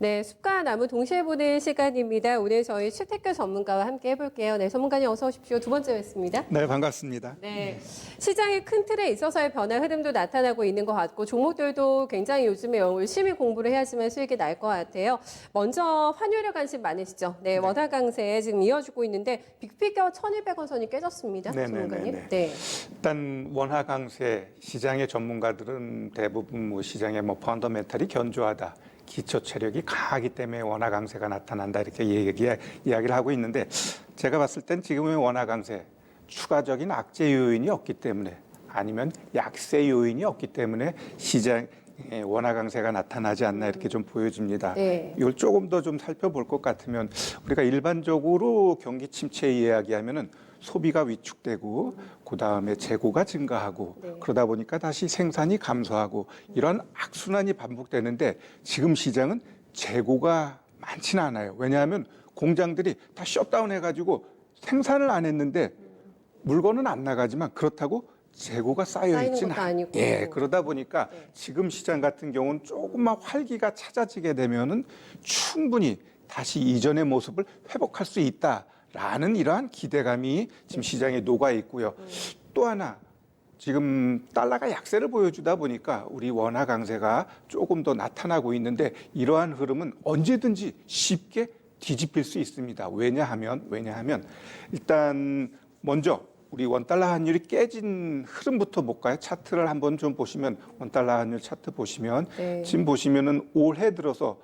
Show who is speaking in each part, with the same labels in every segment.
Speaker 1: 네, 숲과 나무 동시에 보는 시간입니다. 오늘 저희 최택규 전문가와 함께 해볼게요. 네, 전문가님 어서 오십시오. 두 번째 뵙습니다.
Speaker 2: 네, 반갑습니다.
Speaker 1: 네, 시장의 큰 틀에 있어서의 변화 흐름도 나타나고 있는 것 같고 종목들도 굉장히 요즘에 열심히 공부를 해야지만 수익이 날 것 같아요. 먼저 환율에 관심 많으시죠? 네, 원화 강세 지금 이어지고 있는데 빅피겨 1,200원 선이 깨졌습니다. 전문가님. 네.
Speaker 2: 일단 원화 강세 시장의 전문가들은 대부분 시장의 펀더멘탈이 견조하다. 기초 체력이 강하기 때문에 원화 강세가 나타난다 이렇게 이야기를 하고 있는데 제가 봤을 땐 지금의 원화 강세 추가적인 악재 요인이 없기 때문에 아니면 약세 요인이 없기 때문에 시장 원화 강세가 나타나지 않나 이렇게 좀 보여집니다.
Speaker 1: 네.
Speaker 2: 이걸 조금 더 좀 살펴볼 것 같으면 우리가 일반적으로 경기 침체 이야기하면은 소비가 위축되고 그다음에 재고가 증가하고 그러다 보니까 다시 생산이 감소하고 이런 악순환이 반복되는데 지금 시장은 재고가 많지는 않아요. 왜냐하면 공장들이 다 셧다운 해가지고 생산을 안 했는데 물건은 안 나가지만 그렇다고 재고가 쌓여 있지는 않아요. 예, 그러다 보니까 지금 시장 같은 경우는 조금만 활기가 찾아지게 되면은 충분히 다시 이전의 모습을 회복할 수 있다라는 이러한 기대감이 지금 시장에 녹아 있고요. 또 하나 지금 달러가 약세를 보여주다 보니까 우리 원화 강세가 조금 더 나타나고 있는데 이러한 흐름은 언제든지 쉽게 뒤집힐 수 있습니다. 왜냐하면 일단 먼저 우리 원달러 환율이 깨진 흐름부터 볼까요? 차트를 한번 좀 보시면 원달러 환율 차트 보시면 지금 보시면은 올해 들어서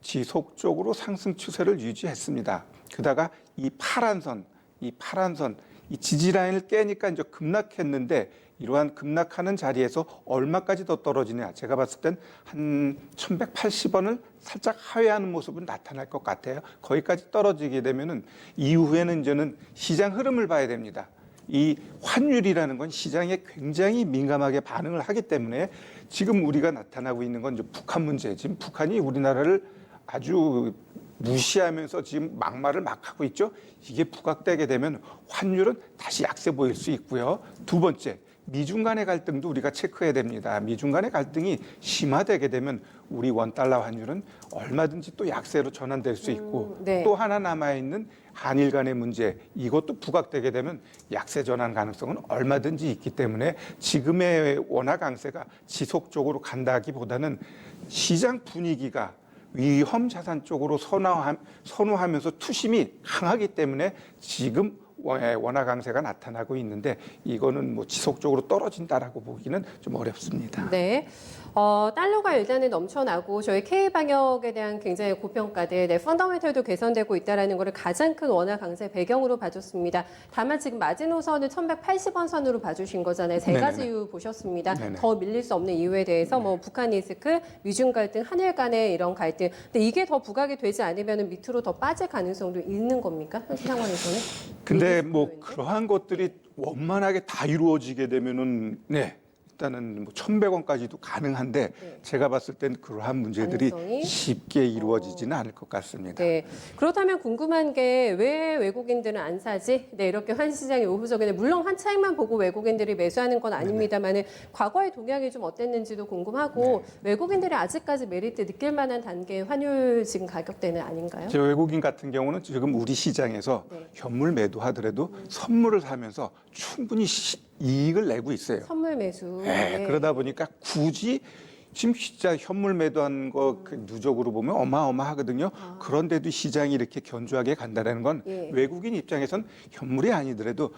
Speaker 2: 지속적으로 상승 추세를 유지했습니다. 그러다가 이 파란 선, 이 지지 라인을 깨니까 이제 급락했는데 이러한 급락하는 자리에서 얼마까지 더 떨어지냐? 제가 봤을 땐 한 1,180원을 살짝 하회하는 모습은 나타날 것 같아요. 거기까지 떨어지게 되면은 이후에는 이제는 시장 흐름을 봐야 됩니다. 이 환율이라는 건 시장에 굉장히 민감하게 반응을 하기 때문에 지금 우리가 나타나고 있는 건 이제 북한 문제. 지금 북한이 우리나라를 아주 무시하면서 지금 막말을 막 하고 있죠. 이게 부각되게 되면 환율은 다시 약세 보일 수 있고요. 두 번째, 미중 간의 갈등도 우리가 체크해야 됩니다. 미중 간의 갈등이 심화되게 되면 우리 원달러 환율은 얼마든지 또 약세로 전환될 수 있고 또 하나 남아있는 한일 간의 문제 이것도 부각되게 되면 약세 전환 가능성은 얼마든지 있기 때문에 지금의 원화 강세가 지속적으로 간다기보다는 시장 분위기가 위험 자산 쪽으로 선호하면서 투심이 강하기 때문에 지금 원화 강세가 나타나고 있는데 이거는 지속적으로 떨어진다라고 보기는 좀 어렵습니다.
Speaker 1: 네. 달러가 일단은 넘쳐나고 저희 K방역에 대한 굉장히 고평가들, 펀더멘털도 개선되고 있다는 것을 가장 큰 원화 강세 배경으로 봐줬습니다. 다만 지금 마지노선을 1,180원 선으로 봐주신 거잖아요. 세 가지 이유 보셨습니다. 더 밀릴 수 없는 이유에 대해서 북한 리스크, 미중 갈등, 한일 간의 이런 갈등. 근데 이게 더 부각이 되지 않으면 밑으로 더 빠질 가능성도 있는 겁니까? 현재 상황에서는?
Speaker 2: 근데 그러한 것들이 원만하게 다 이루어지게 되면은 일단은 1,100원까지도 가능한데 제가 봤을 땐 그러한 문제들이 쉽게 이루어지지는 않을 것 같습니다.
Speaker 1: 네. 그렇다면 궁금한 게 왜 외국인들은 안 사지? 네, 이렇게 환시장이 우호적인데 물론 한 차익만 보고 외국인들이 매수하는 건 아닙니다만은 과거의 동향이 좀 어땠는지도 궁금하고 외국인들이 아직까지 메리트 느낄 만한 단계의 환율 지금 가격대는 아닌가요?
Speaker 2: 제 외국인 같은 경우는 지금 우리 시장에서 현물 매도하더라도 선물을 사면서 충분히 이익을 내고 있어요.
Speaker 1: 선물 매수.
Speaker 2: 그러다 보니까 굳이 지금 진짜 현물 매도한 거 누적으로 보면 어마어마하거든요. 그런데도 시장이 이렇게 견조하게 간다는 건 외국인 입장에선 현물이 아니더라도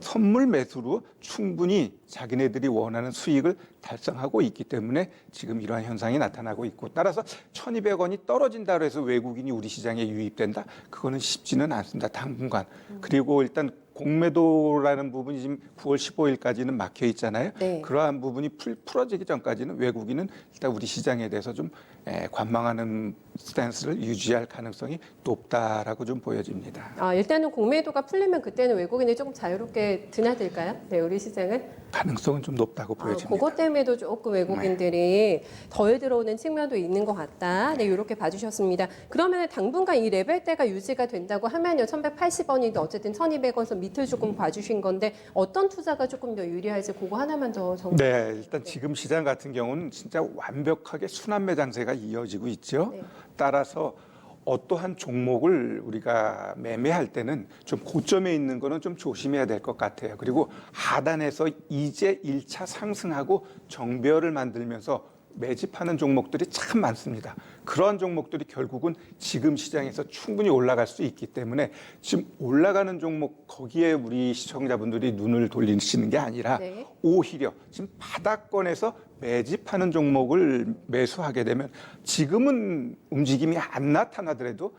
Speaker 2: 선물 매수로 충분히 자기네들이 원하는 수익을 달성하고 있기 때문에 지금 이러한 현상이 나타나고 있고 따라서 1,200원이 떨어진다고 해서 외국인이 우리 시장에 유입된다? 그거는 쉽지는 않습니다. 당분간. 그리고 일단 공매도라는 부분이 지금 9월 15일까지는 막혀 있잖아요. 그러한 부분이 풀어지기 전까지는 외국인은 일단 우리 시장에 대해서 좀 관망하는 스탠스를 유지할 가능성이 높다라고 좀 보여집니다.
Speaker 1: 일단은 공매도가 풀리면 그때는 외국인이 조금 자유롭게 드나들까요? 네, 우리 시장은?
Speaker 2: 가능성은 좀 높다고 보여집니다.
Speaker 1: 그것 때문에도 조금 외국인들이 덜 들어오는 측면도 있는 것 같다. 네, 이렇게 봐주셨습니다. 그러면 당분간 이 레벨대가 유지가 된다고 하면요. 1,180원인데 어쨌든 1,200원선 이틀 조금 봐주신 건데 어떤 투자가 조금 더 유리할지 그거 하나만 더 정리.
Speaker 2: 네, 일단 지금 시장 같은 경우는 진짜 완벽하게 순환매 장세가 이어지고 있죠.
Speaker 1: 네.
Speaker 2: 따라서 어떠한 종목을 우리가 매매할 때는 좀 고점에 있는 거는 좀 조심해야 될 것 같아요. 그리고 하단에서 이제 1차 상승하고 정배열을 만들면서 매집하는 종목들이 참 많습니다. 그러한 종목들이 결국은 지금 시장에서 충분히 올라갈 수 있기 때문에 지금 올라가는 종목 거기에 우리 시청자분들이 눈을 돌리시는 게 아니라
Speaker 1: 네.
Speaker 2: 오히려 지금 바닥권에서 매집하는 종목을 매수하게 되면 지금은 움직임이 안 나타나더라도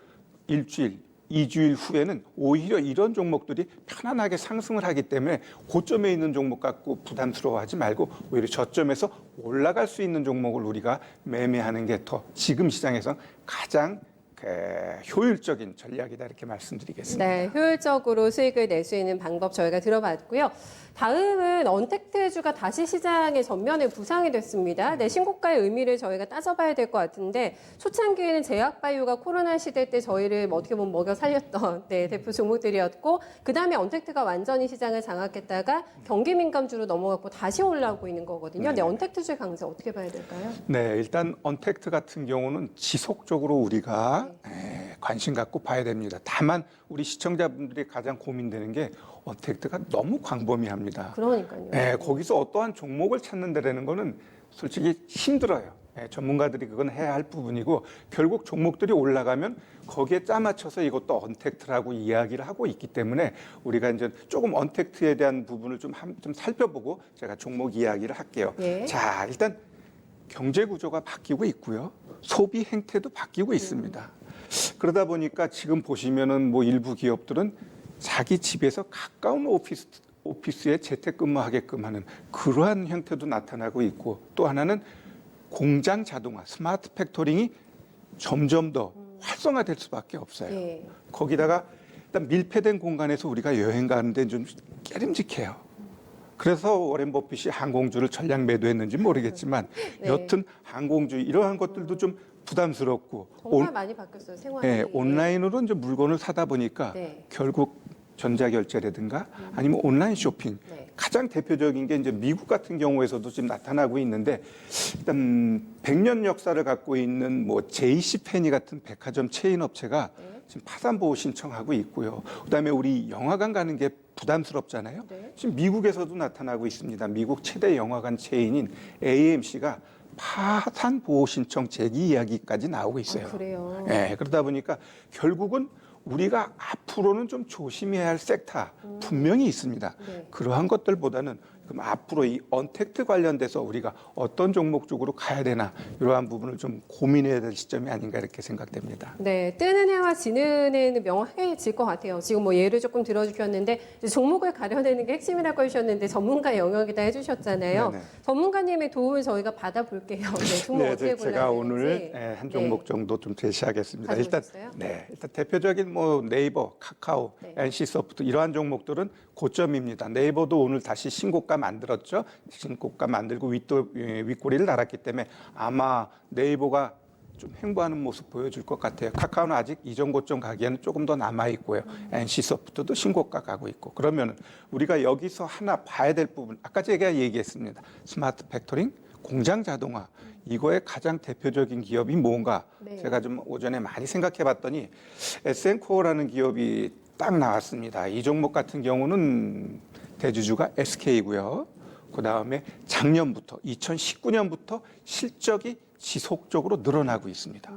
Speaker 2: 일주일, 2주일 후에는 오히려 이런 종목들이 편안하게 상승을 하기 때문에 고점에 있는 종목 갖고 부담스러워하지 말고 오히려 저점에서 올라갈 수 있는 종목을 우리가 매매하는 게 더 지금 시장에서 가장 효율적인 전략이다 이렇게 말씀드리겠습니다.
Speaker 1: 네, 효율적으로 수익을 낼 수 있는 방법 저희가 들어봤고요. 다음은 언택트주가 다시 시장의 전면에 부상이 됐습니다. 네, 신고가의 의미를 저희가 따져봐야 될 것 같은데 초창기에는 제약바이오가 코로나 시대 때 저희를 어떻게 보면 먹여 살렸던 대표 종목들이었고 그다음에 언택트가 완전히 시장을 장악했다가 경기민감주로 넘어갔고 다시 올라오고 있는 거거든요. 네, 언택트주의 강세 어떻게 봐야 될까요?
Speaker 2: 네, 일단 언택트 같은 경우는 지속적으로 우리가 관심 갖고 봐야 됩니다. 다만 우리 시청자분들이 가장 고민되는 게 언택트가 너무 광범위합니다.
Speaker 1: 그러니까요.
Speaker 2: 거기서 어떠한 종목을 찾는 데라는 거는 솔직히 힘들어요. 전문가들이 그건 해야 할 부분이고 결국 종목들이 올라가면 거기에 짜맞춰서 이것도 언택트라고 이야기를 하고 있기 때문에 우리가 이제 조금 언택트에 대한 부분을 좀 살펴보고 제가 종목 이야기를 할게요.
Speaker 1: 예.
Speaker 2: 자, 일단 경제 구조가 바뀌고 있고요. 소비 행태도 바뀌고 있습니다. 그러다 보니까 지금 보시면은 뭐 일부 기업들은 자기 집에서 가까운 오피스에 재택근무하게끔 하는 그러한 형태도 나타나고 있고 또 하나는 공장 자동화, 스마트 팩토링이 점점 더 활성화될 수밖에 없어요.
Speaker 1: 예.
Speaker 2: 거기다가 일단 밀폐된 공간에서 우리가 여행 가는데 좀 깨림직해요. 그래서 워렌 버핏이 항공주를 전량 매도했는지 모르겠지만
Speaker 1: 네.
Speaker 2: 여튼 항공주 이러한 것들도 좀 부담스럽고
Speaker 1: 정말 많이 바뀌었어요, 생활이.
Speaker 2: 온라인으로 이제 물건을 사다 보니까
Speaker 1: 네.
Speaker 2: 결국 전자결제라든가 아니면 온라인 쇼핑
Speaker 1: 네.
Speaker 2: 가장 대표적인 게 이제 미국 같은 경우에서도 지금 나타나고 있는데 일단 100년 역사를 갖고 있는 뭐 JC페니 같은 백화점 체인 업체가
Speaker 1: 네.
Speaker 2: 지금 파산 보호 신청하고 있고요. 그다음에 우리 영화관 가는 게 부담스럽잖아요.
Speaker 1: 네.
Speaker 2: 지금 미국에서도 나타나고 있습니다. 미국 최대 영화관 체인인 AMC가 파산 보호 신청 제기 이야기까지 나오고 있어요.
Speaker 1: 아, 그래요.
Speaker 2: 네, 그러다 보니까 결국은 우리가 앞으로는 좀 조심해야 할 섹터 분명히 있습니다.
Speaker 1: 네.
Speaker 2: 그러한 것들보다는 그럼 앞으로 이 언택트 관련돼서 우리가 어떤 종목 쪽으로 가야 되나 이러한 부분을 좀 고민해야 될 시점이 아닌가 이렇게 생각됩니다.
Speaker 1: 네, 뜨는 해와 지는 해는 명확해질 것 같아요. 지금 뭐 예를 조금 들어주셨는데 이제 종목을 가려내는 게 핵심이라고 해주셨는데 전문가 영역이다 해주셨잖아요.
Speaker 2: 네네.
Speaker 1: 전문가님의 도움을 저희가 받아볼게요. 네, 종목 어떻게 골라야
Speaker 2: 제가
Speaker 1: 되는지.
Speaker 2: 오늘 한 종목 정도 좀 제시하겠습니다.
Speaker 1: 가져오셨어요?
Speaker 2: 일단 대표적인 뭐 네이버, 카카오,
Speaker 1: 네.
Speaker 2: NC소프트 이러한 종목들은 고점입니다. 네이버도 오늘 다시 신고가 만들었죠. 신고가 만들고 윗꼬리를 달았기 때문에 아마 네이버가 좀 횡보하는 모습 보여줄 것 같아요. 카카오는 아직 이전 고점 가기에는 조금 더 남아 있고요. NC소프트도 신고가 가고 있고. 그러면 우리가 여기서 하나 봐야 될 부분, 아까 제가 얘기했습니다. 스마트 팩토링, 공장 자동화. 이거의 가장 대표적인 기업이 뭔가
Speaker 1: 네.
Speaker 2: 제가 좀 오전에 많이 생각해 봤더니 에센코어라는 기업이 딱 나왔습니다. 이 종목 같은 경우는 대주주가 SK고요. 그다음에 작년부터 2019년부터 실적이 지속적으로 늘어나고 있습니다.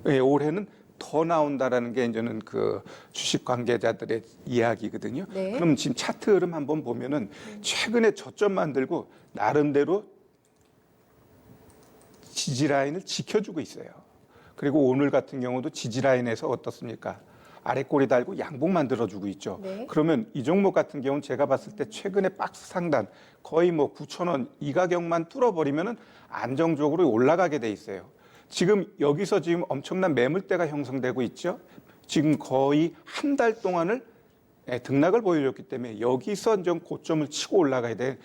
Speaker 2: 예, 올해는 더 나온다라는 게 이제는 그 주식 관계자들의 이야기거든요.
Speaker 1: 네.
Speaker 2: 그럼 지금 차트 흐름 한번 보면은 최근에 저점 만들고 나름대로 지지라인을 지켜주고 있어요. 그리고 오늘 같은 경우도 지지라인에서 어떻습니까? 아래꼬리 달고 양봉 만들어주고 있죠.
Speaker 1: 네.
Speaker 2: 그러면 이 종목 같은 경우는 제가 봤을 때 최근에 박스 상단 거의 뭐 9,000원 이 가격만 뚫어버리면은 안정적으로 올라가게 돼 있어요. 지금 여기서 지금 엄청난 매물대가 형성되고 있죠. 지금 거의 한 달 동안을 등락을 보여줬기 때문에 여기서 좀 고점을 치고 올라가야 돼.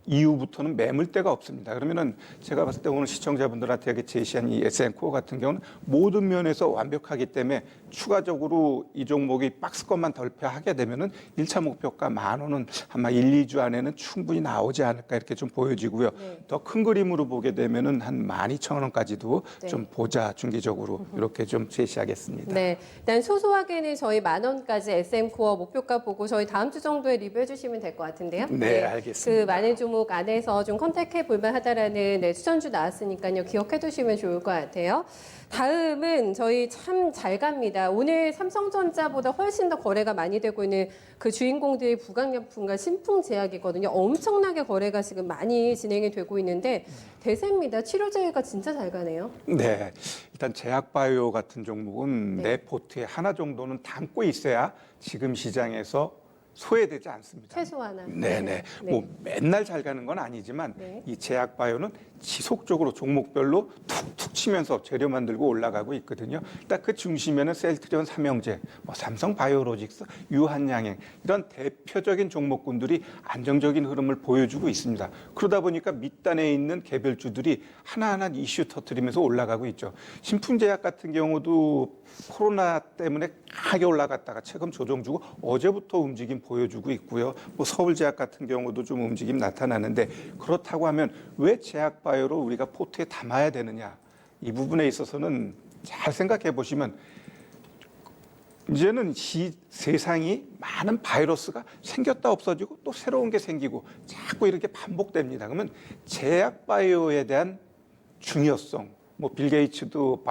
Speaker 2: 이후부터는 매물대가 없습니다. 그러면은 제가 봤을 때 오늘 시청자분들한테 제시한 이 SM-코어 같은 경우는 모든 면에서 완벽하기 때문에 추가적으로 이 종목이 박스권만 돌파하게 되면은 1차 목표가 10,000원은 아마 1, 2주 안에는 충분히 나오지 않을까 이렇게 좀 보여지고요.
Speaker 1: 네.
Speaker 2: 더 큰 그림으로 보게 되면은 한 12,000원까지도
Speaker 1: 네.
Speaker 2: 좀 보자 중기적으로 이렇게 좀 제시하겠습니다.
Speaker 1: 네, 일단 소소하게는 저희 10,000원까지 SM-코어 목표가 보고 저희 다음 주 정도에 리뷰해 주시면 될 것 같은데요.
Speaker 2: 네, 알겠습니다.
Speaker 1: 그 많은 종목 안에서 좀 컨택해 볼만 하다라는 추천주 나왔으니까요. 기억해 두시면 좋을 것 같아요. 다음은 저희 참 잘 갑니다. 오늘 삼성전자보다 훨씬 더 거래가 많이 되고 있는 그 주인공들이 부강약품과 신풍제약이거든요. 엄청나게 거래가 지금 많이 진행이 되고 있는데 대세입니다. 치료제가 진짜 잘 가네요.
Speaker 2: 네, 일단 제약바이오 같은 종목은
Speaker 1: 네.
Speaker 2: 내 포트에 하나 정도는 담고 있어야 지금 시장에서 소외되지 않습니다.
Speaker 1: 최소 하나.
Speaker 2: 네네.
Speaker 1: 네.
Speaker 2: 뭐 맨날 잘 가는 건 아니지만
Speaker 1: 네.
Speaker 2: 이 제약바이오는 지속적으로 종목별로 툭툭 치면서 재료 만들고 올라가고 있거든요. 딱 그 중심에는 셀트리온 삼형제, 뭐 삼성바이오로직스, 유한양행 이런 대표적인 종목군들이 안정적인 흐름을 보여주고 있습니다. 그러다 보니까 밑단에 있는 개별주들이 하나하나 이슈 터트리면서 올라가고 있죠. 신풍제약 같은 경우도 코로나 때문에 강하게 올라갔다가 최근 조정 주고 어제부터 움직임 보여주고 있고요. 뭐 서울제약 같은 경우도 좀 움직임 나타나는데 그렇다고 하면 왜 제약바이오로 우리가 포트에 담아야 되느냐? 이 부분에 있어서는 잘 생각해 보시면 이제는 세상이 많은 바이러스가 생겼다 없어지고 또 새로운 게 생기고 자꾸 이렇게 반복됩니다. 그러면 제약바이오에 대한 중요성, 뭐 빌 게이츠도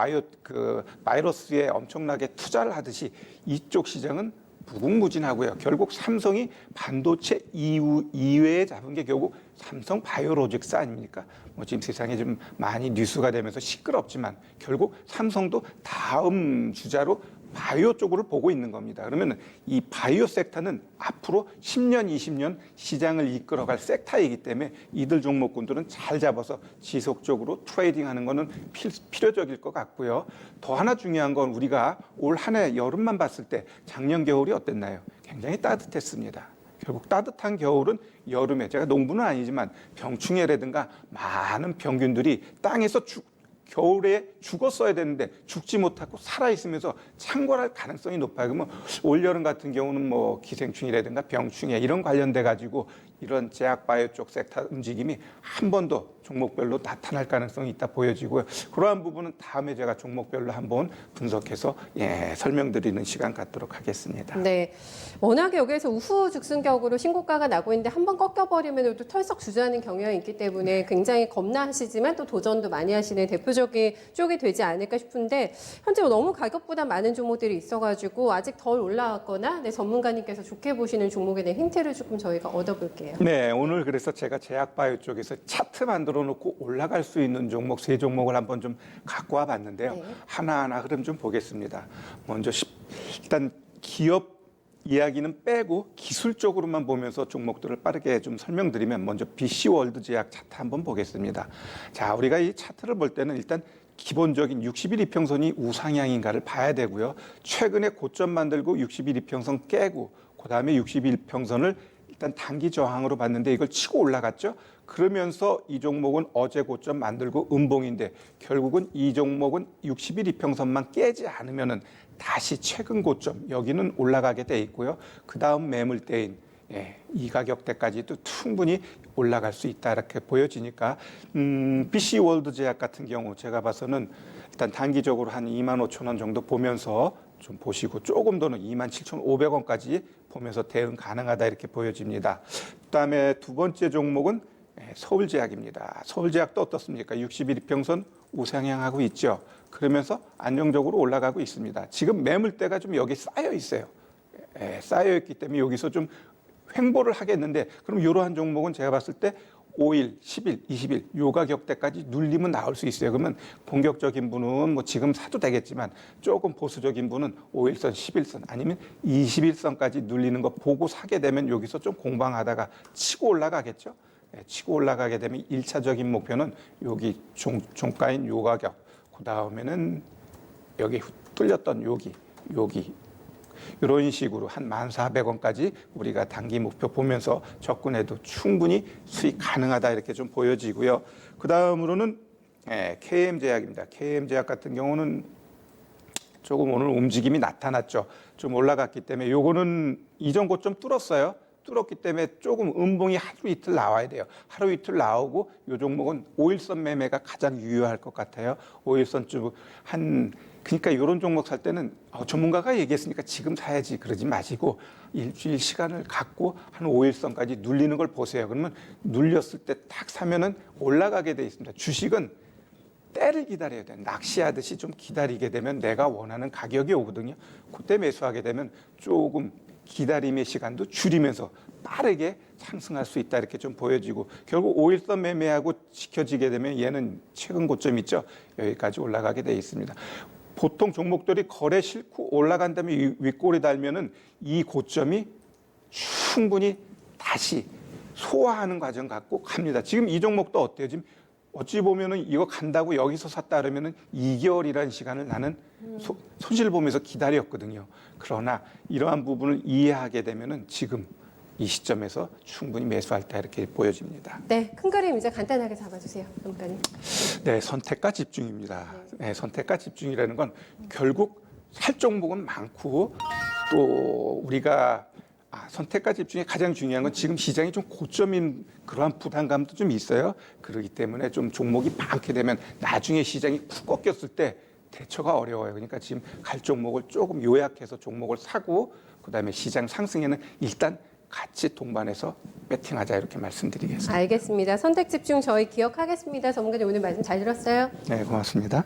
Speaker 2: 바이러스에 엄청나게 투자를 하듯이 이쪽 시장은 무궁무진하고요. 결국 삼성이 반도체 이외에 잡은 게 결국 삼성 바이오로직스 아닙니까? 뭐 지금 세상에 좀 많이 뉴스가 되면서 시끄럽지만 결국 삼성도 다음 주자로 바이오 쪽으로 보고 있는 겁니다. 그러면 이 바이오 섹터는 앞으로 10년, 20년 시장을 이끌어갈 섹터이기 때문에 이들 종목군들은 잘 잡아서 지속적으로 트레이딩하는 거는 필요적일 것 같고요. 더 하나 중요한 건 우리가 올 한 해 여름만 봤을 때 작년 겨울이 어땠나요? 굉장히 따뜻했습니다. 결국 따뜻한 겨울은 여름에 제가 농부는 아니지만 병충해라든가 많은 병균들이 땅에서 겨울에 죽었어야 되는데 죽지 못하고 살아있으면서 창궐할 가능성이 높아요. 그러면 올여름 같은 경우는 뭐 기생충이라든가 병충해 이런 관련돼 가지고 이런 제약바이오 쪽 섹터 움직임이 한 번 더 종목별로 나타날 가능성이 있다 보여지고요. 그러한 부분은 다음에 제가 종목별로 한번 분석해서 설명드리는 시간 갖도록 하겠습니다.
Speaker 1: 네, 워낙에 여기에서 우후죽순격으로 신고가가 나고 있는데 한번 꺾여버리면 또 털썩 주저하는 경향이 있기 때문에 굉장히 겁나하시지만 또 도전도 많이 하시는 대표적인 쪽이 되지 않을까 싶은데 현재 너무 가격보다 많은 종목들이 있어가지고 아직 덜 올라왔거나 전문가님께서 좋게 보시는 종목에 대한 힌트를 조금 저희가 얻어볼게요.
Speaker 2: 네, 오늘 그래서 제가 제약바이오 쪽에서 차트 만들어 놓고 올라갈 수 있는 종목 세 종목을 한번 좀 갖고 와 봤는데요.
Speaker 1: 네. 하나하나
Speaker 2: 흐름 좀 보겠습니다. 먼저 일단 기업 이야기는 빼고 기술적으로만 보면서 종목들을 빠르게 좀 설명드리면 먼저 BC월드 제약 차트 한번 보겠습니다. 자, 우리가 이 차트를 볼 때는 일단 기본적인 60일 이평선이 우상향인가를 봐야 되고요. 최근에 고점 만들고 60일 이평선 깨고 그다음에 60일 이평선을 일단 단기 저항으로 봤는데 이걸 치고 올라갔죠. 그러면서 이 종목은 어제 고점 만들고 음봉인데 결국은 이 종목은 60일 이평선만 깨지 않으면은 다시 최근 고점 여기는 올라가게 돼 있고요. 그 다음 매물대인 이 가격대까지도 충분히 올라갈 수 있다 이렇게 보여지니까 BC월드 제약 같은 경우 제가 봐서는 일단 단기적으로 한 25,000원 정도 보면서 좀 보시고 조금 더는 27,500원까지 보면서 대응 가능하다 이렇게 보여집니다. 그다음에 두 번째 종목은 서울제약입니다. 서울제약도 어떻습니까? 60일 이평선 우상향하고 있죠. 그러면서 안정적으로 올라가고 있습니다. 지금 매물대가 좀 여기 쌓여 있어요. 쌓여 있기 때문에 여기서 좀 횡보를 하겠는데 그럼 이러한 종목은 제가 봤을 때 5일, 10일, 20일 요 가격대까지 눌리면 나올 수 있어요. 그러면 본격적인 분은 뭐 지금 사도 되겠지만 조금 보수적인 분은 5일선, 10일선 아니면 20일선까지 눌리는 거 보고 사게 되면 여기서 좀 공방하다가 치고 올라가겠죠. 치고 올라가게 되면 1차적인 목표는 여기 종가인 요 가격, 그 다음에는 여기 뚫렸던 여기 이런 식으로 한 14,400원까지 우리가 단기 목표 보면서 접근해도 충분히 수익 가능하다 이렇게 좀 보여지고요. 그 다음으로는 KM제약입니다. KM제약 같은 경우는 조금 오늘 움직임이 나타났죠. 좀 올라갔기 때문에 요거는 이전 고점 뚫었어요. 뚫었기 때문에 조금 음봉이 하루 이틀 나와야 돼요. 하루 이틀 나오고 요 종목은 5일선 매매가 가장 유효할 것 같아요. 5일선 쪽 그러니까 이런 종목 살 때는 전문가가 얘기했으니까 지금 사야지 그러지 마시고 일주일 시간을 갖고 한 5일선까지 눌리는 걸 보세요. 그러면 눌렸을 때 딱 사면은 올라가게 돼 있습니다. 주식은 때를 기다려야 돼요. 낚시하듯이 좀 기다리게 되면 내가 원하는 가격이 오거든요. 그때 매수하게 되면 조금 기다림의 시간도 줄이면서 빠르게 상승할 수 있다 이렇게 좀 보여지고 결국 5일선 매매하고 지켜지게 되면 얘는 최근 고점 있죠. 여기까지 올라가게 돼 있습니다. 보통 종목들이 거래 싫고 올라간 다음에 윗골이 달면은 이 고점이 충분히 다시 소화하는 과정 갖고 갑니다. 지금 이 종목도 어때요? 지금 어찌 보면은 이거 간다고 여기서 샀다 그러면은 2개월이라는 시간을 나는 손실 보면서 기다렸거든요. 그러나 이러한 부분을 이해하게 되면은 지금 이 시점에서 충분히 매수할 때 이렇게 보여집니다.
Speaker 1: 네, 큰 그림 이제 간단하게 잡아주세요, 전문가님.
Speaker 2: 네, 선택과 집중입니다. 네, 선택과 집중이라는 건 결국 살 종목은 많고 또 우리가 선택과 집중이 가장 중요한 건 지금 시장이 좀 고점인 그러한 부담감도 좀 있어요. 그렇기 때문에 좀 종목이 많게 되면 나중에 시장이 푹 꺾였을 때 대처가 어려워요. 그러니까 지금 갈 종목을 조금 요약해서 종목을 사고 그다음에 시장 상승에는 일단 같이 동반해서 배팅하자 이렇게 말씀드리겠습니다.
Speaker 1: 알겠습니다. 선택 집중 저희 기억하겠습니다. 전문가님 오늘 말씀 잘 들었어요.
Speaker 2: 네, 고맙습니다.